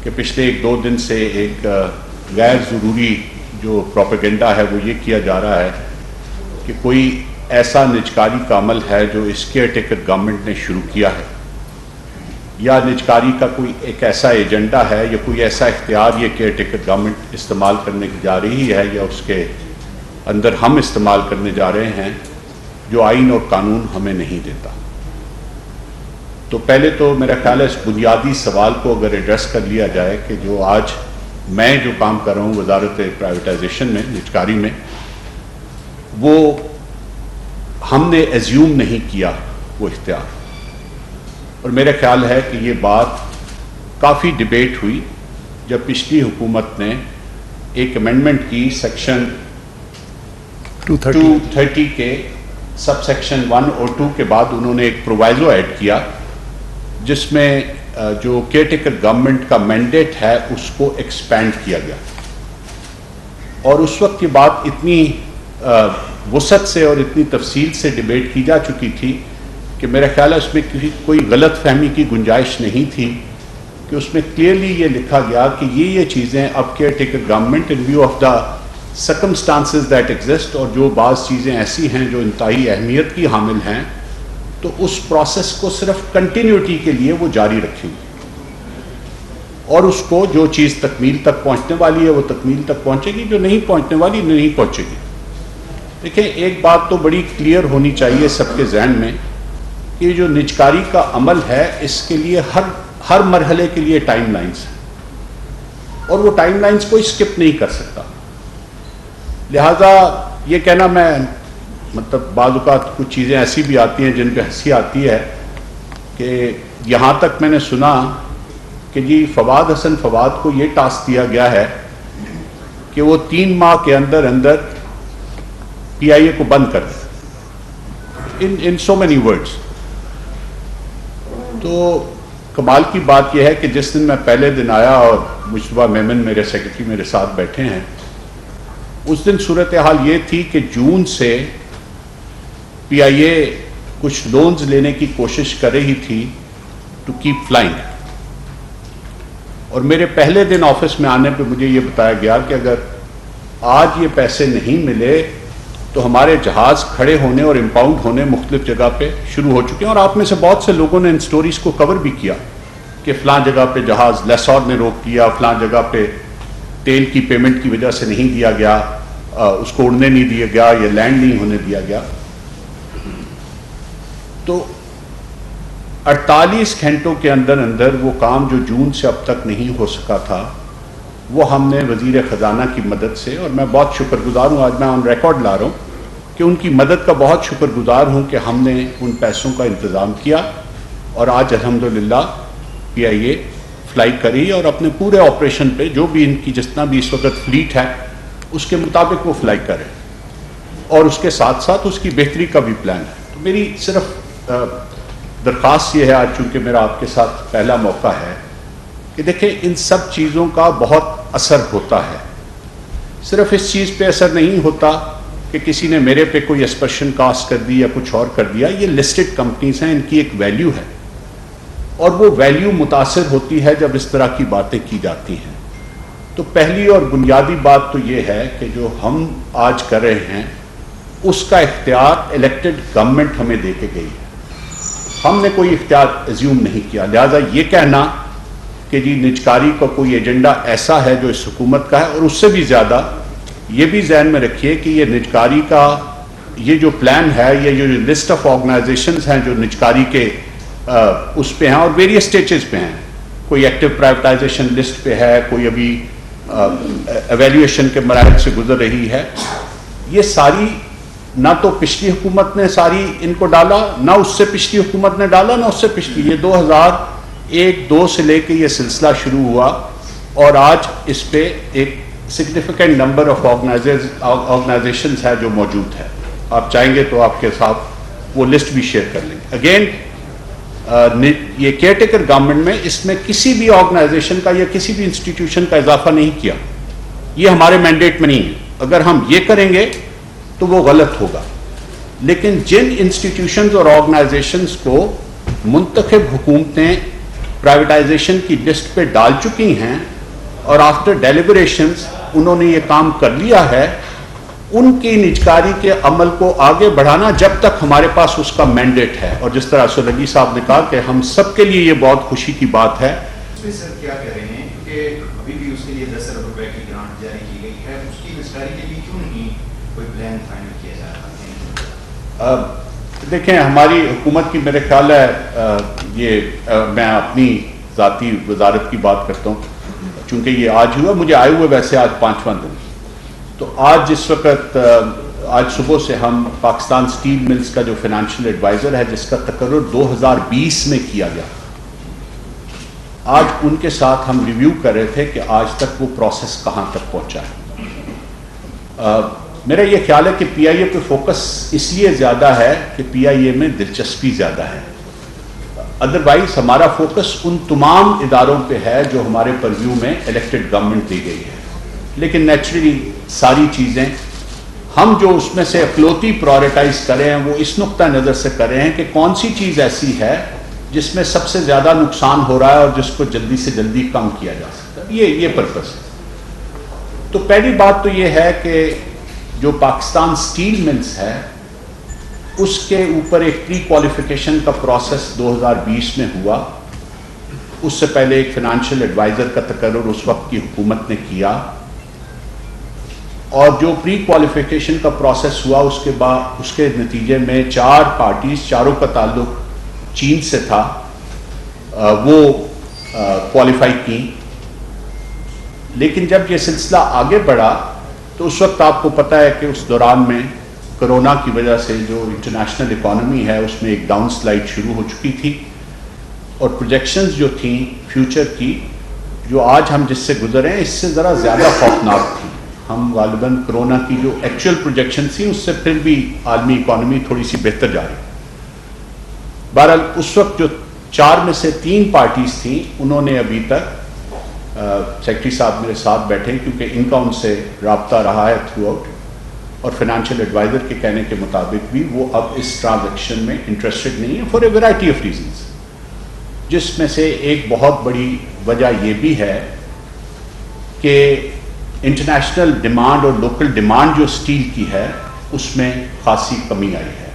کہ پچھلے ایک دو دن سے ایک غیر ضروری جو پروپیگنڈا ہے وہ یہ کیا جا رہا ہے کہ کوئی ایسا نجکاری کا عمل ہے جو اس کیئر ٹیکر گورنمنٹ نے شروع کیا ہے، یا نجکاری کا کوئی ایک ایسا ایجنڈا ہے یا کوئی ایسا اختیار یہ کیئر ٹیکر گورنمنٹ استعمال کرنے کی جا رہی ہے یا اس کے اندر ہم استعمال کرنے جا رہے ہیں جو آئین اور قانون ہمیں نہیں دیتا۔ تو پہلے تو میرا خیال ہے اس بنیادی سوال کو اگر ایڈریس کر لیا جائے کہ جو آج میں جو کام کر رہا ہوں وزارت پرائیویٹائزیشن میں، نجکاری میں، وہ ہم نے ایزیوم نہیں کیا وہ اختیار، اور میرا خیال ہے کہ یہ بات کافی ڈیبیٹ ہوئی جب پچھلی حکومت نے ایک امینڈمنٹ کی سیکشن 230 کے سب سیکشن 1 اور 2 کے بعد انہوں نے ایک پرووائزو ایڈ کیا جس میں جو کیئر ٹیکر گورنمنٹ کا مینڈیٹ ہے اس کو ایکسپینڈ کیا گیا، اور اس وقت کی بات اتنی وسعت سے اور اتنی تفصیل سے ڈیبیٹ کی جا چکی تھی کہ میرا خیال ہے اس میں کوئی غلط فہمی کی گنجائش نہیں تھی، کہ اس میں کلیئرلی یہ لکھا گیا کہ یہ چیزیں اب caretaker government in view of the circumstances that exist, اور جو بعض چیزیں ایسی ہیں جو انتہائی اہمیت کی حامل ہیں، تو اس پروسیس کو صرف کنٹینیوٹی کے لیے وہ جاری رکھیں گے، اور اس کو جو چیز تکمیل تک پہنچنے والی ہے وہ تکمیل تک پہنچے گی، جو نہیں پہنچنے والی نہیں پہنچے گی۔ دیکھیں، ایک بات تو بڑی کلیئر ہونی چاہیے سب کے ذہن میں کہ جو نجکاری کا عمل ہے اس کے لیے ہر مرحلے کے لیے ٹائم لائنز ہیں، اور وہ ٹائم لائنز کوئی سکپ نہیں کر سکتا۔ لہٰذا یہ کہنا، میں مطلب بعض اوقات کچھ چیزیں ایسی بھی آتی ہیں جن پہ ہنسی آتی ہے کہ یہاں تک میں نے سنا کہ جی فواد حسن فواد کو یہ ٹاسک دیا گیا ہے کہ وہ 3 ماہ کے اندر اندر پی آئی اے کو بند کر دے، ان سو مینی ورڈز۔ تو کمال کی بات یہ ہے کہ جس دن میں پہلے دن آیا اور مجتبیٰ میمن میرے سیکرٹری میرے ساتھ بیٹھے ہیں، اس دن صورتحال یہ تھی کہ جون سے پی آئی اے کچھ لونز لینے کی کوشش کر رہی تھی ٹو کیپ فلائنگ، اور میرے پہلے دن آفس میں آنے پہ مجھے یہ بتایا گیا کہ اگر آج یہ پیسے نہیں ملے تو ہمارے جہاز کھڑے ہونے اور امپاؤنڈ ہونے مختلف جگہ پہ شروع ہو چکے ہیں۔ اور آپ میں سے بہت سے لوگوں نے ان سٹوریز کو کور بھی کیا کہ فلاں جگہ پہ جہاز لیسور نے روک دیا، فلاں جگہ پہ تیل کی پیمنٹ کی وجہ سے نہیں دیا گیا، اس کو اڑنے نہیں دیا گیا یا لینڈ نہیں ہونے دیا گیا۔ تو 48 گھنٹوں کے اندر اندر وہ کام جو جون سے اب تک نہیں ہو سکا تھا وہ ہم نے وزیر خزانہ کی مدد سے، اور میں بہت شکر گزار ہوں، آج میں آن ریکارڈ لا رہا ہوں کہ ان کی مدد کا بہت شکر گزار ہوں کہ ہم نے ان پیسوں کا انتظام کیا، اور آج الحمدللہ پی آئی اے فلائی کری اور اپنے پورے آپریشن پہ جو بھی ان کی جتنا بھی اس وقت فلیٹ ہے اس کے مطابق وہ فلائی کرے، اور اس کے ساتھ ساتھ اس کی بہتری کا بھی پلان ہے۔ تو میری صرف درخواست یہ ہے، آج چونکہ میرا آپ کے ساتھ پہلا موقع ہے، کہ دیکھیں ان سب چیزوں کا بہت اثر ہوتا ہے۔ صرف اس چیز پہ اثر نہیں ہوتا کہ کسی نے میرے پہ کوئی اسپرشن کاسٹ کر دی یا کچھ اور کر دیا، یہ لسٹڈ کمپنیز ہیں، ان کی ایک ویلیو ہے، اور وہ ویلیو متاثر ہوتی ہے جب اس طرح کی باتیں کی جاتی ہیں۔ تو پہلی اور بنیادی بات تو یہ ہے کہ جو ہم آج کر رہے ہیں اس کا اختیار الیکٹڈ گورنمنٹ ہمیں دے کے گئی ہے، ہم نے کوئی اختیار ایزیوم نہیں کیا۔ لہذا یہ کہنا کہ جی نجکاری کا کوئی ایجنڈا ایسا ہے جو اس حکومت کا ہے، اور اس سے بھی زیادہ یہ بھی ذہن میں رکھیے کہ یہ نجکاری کا یہ جو پلان ہے، یہ جو لسٹ آف آرگنائزیشنز ہیں جو نجکاری کے اس پہ ہیں اور ویریس سٹیجز پہ ہیں، کوئی ایکٹیو پرائیویٹائزیشن لسٹ پہ ہے، کوئی ابھی ایویلیویشن کے مراحل سے گزر رہی ہے، یہ ساری نہ تو پچھلی حکومت نے ساری ان کو ڈالا، نہ اس سے پچھلی حکومت نے ڈالا، نہ اس سے پچھلی، یہ 2001-2 سے لے کے یہ سلسلہ شروع ہوا، اور آج اس پہ ایک سگنیفیکنٹ نمبر آف آرگنائزیشنز ہے جو موجود ہے۔ آپ چاہیں گے تو آپ کے ساتھ وہ لسٹ بھی شیئر کر لیں گے۔ اگین یہ کیئر ٹیکر گورنمنٹ میں اس میں کسی بھی آرگنائزیشن کا یا کسی بھی انسٹیٹیوشن کا اضافہ نہیں کیا، یہ ہمارے مینڈیٹ میں نہیں ہے۔ اگر ہم یہ کریں گے تو وہ غلط ہوگا، لیکن جن انسٹیٹیوشنز اور آرگنائزیشنز کو منتخب حکومتیں پرائیویٹائزیشن کی لسٹ پہ ڈال چکی ہیں اور آفٹر ڈیلیبریشنز انہوں نے یہ کام کر لیا ہے، ان کی نجکاری کے عمل کو آگے بڑھانا جب تک ہمارے پاس اس کا مینڈیٹ ہے. اور جس طرح اسد علی صاحب نے کہا کہ ہم سب کے لیے یہ بہت خوشی کی بات ہے. سر کیا کہہ رہے ہیں کہ ابھی بھی اس کے لیے 10 ارب روپے کی گرانٹ جاری کی گئی ہے، اس کی نجکاری کے لیے کیوں نہیں کوئی پلان فائنل کیا جا رہا ہے؟ دیکھیں ہماری حکومت کی میرے خیال ہے یہ میں اپنی ذاتی وزارت کی بات کرتا ہوں چونکہ یہ آج ہوا، مجھے آئے ہوئے ویسے آج 5واں دن. تو آج جس وقت آج صبح سے ہم پاکستان اسٹیل ملز کا جو فائنینشیل ایڈوائزر ہے جس کا تقرر 2020 میں کیا گیا، آج ان کے ساتھ ہم ریویو کر رہے تھے کہ آج تک وہ پروسیس کہاں تک پہنچا ہے. میرا یہ خیال ہے کہ پی آئی اے پہ فوکس اس لیے زیادہ ہے کہ پی آئی اے میں دلچسپی زیادہ ہے. ادروائز ہمارا فوکس ان تمام اداروں پہ ہے جو ہمارے پرویو میں الیکٹڈ گورنمنٹ دی گئی ہے. لیکن نیچرلی ساری چیزیں ہم جو اس میں سے اکلوتی پرائورٹائز کر رہے ہیں وہ اس نقطہ نظر سے کر رہے ہیں کہ کون سی چیز ایسی ہے جس میں سب سے زیادہ نقصان ہو رہا ہے اور جس کو جلدی سے جلدی کم کیا جا سکتا ہے. یہ پرپس ہے. تو پہلی بات تو یہ ہے کہ جو پاکستان اسٹیل ملز ہے اس کے اوپر ایک پری کوالیفیکیشن کا پروسیس 2020 میں ہوا. اس سے پہلے ایک فائنینشیل ایڈوائزر کا تقرر اس وقت کی حکومت نے کیا اور جو پری کوالیفیکیشن کا پروسیس ہوا اس کے بعد اس کے نتیجے میں 4 پارٹیز، چاروں کا تعلق چین سے تھا، وہ کوالیفائی کی. لیکن جب یہ سلسلہ آگے بڑھا تو اس وقت آپ کو پتہ ہے کہ اس دوران میں کرونا کی وجہ سے جو انٹرنیشنل اکانومی ہے اس میں ایک ڈاؤن سلائڈ شروع ہو چکی تھی اور پروجیکشنز جو تھیں فیوچر کی جو آج ہم جس سے گزرے ہیں اس سے ذرا زیادہ خوفناک تھی. ہم غالباً کرونا کی جو ایکچوئل پروجیکشن تھی اس سے پھر بھی عالمی اکانومی تھوڑی سی بہتر جا رہی. بہرحال اس وقت جو 4 میں سے 3 پارٹیز تھیں انہوں نے ابھی تک سیکرٹری صاحب میرے ساتھ بیٹھے کیونکہ ان کا ان سے رابطہ رہا ہے تھرو آؤٹ اور فائنینشیل ایڈوائزر کے کہنے کے مطابق بھی وہ اب اس ٹرانزیکشن میں انٹرسٹڈ نہیں ہے for a variety of reasons, جس میں سے ایک بہت بڑی وجہ یہ بھی ہے کہ انٹرنیشنل ڈیمانڈ اور لوکل ڈیمانڈ جو اسٹیل کی ہے اس میں خاصی کمی آئی ہے.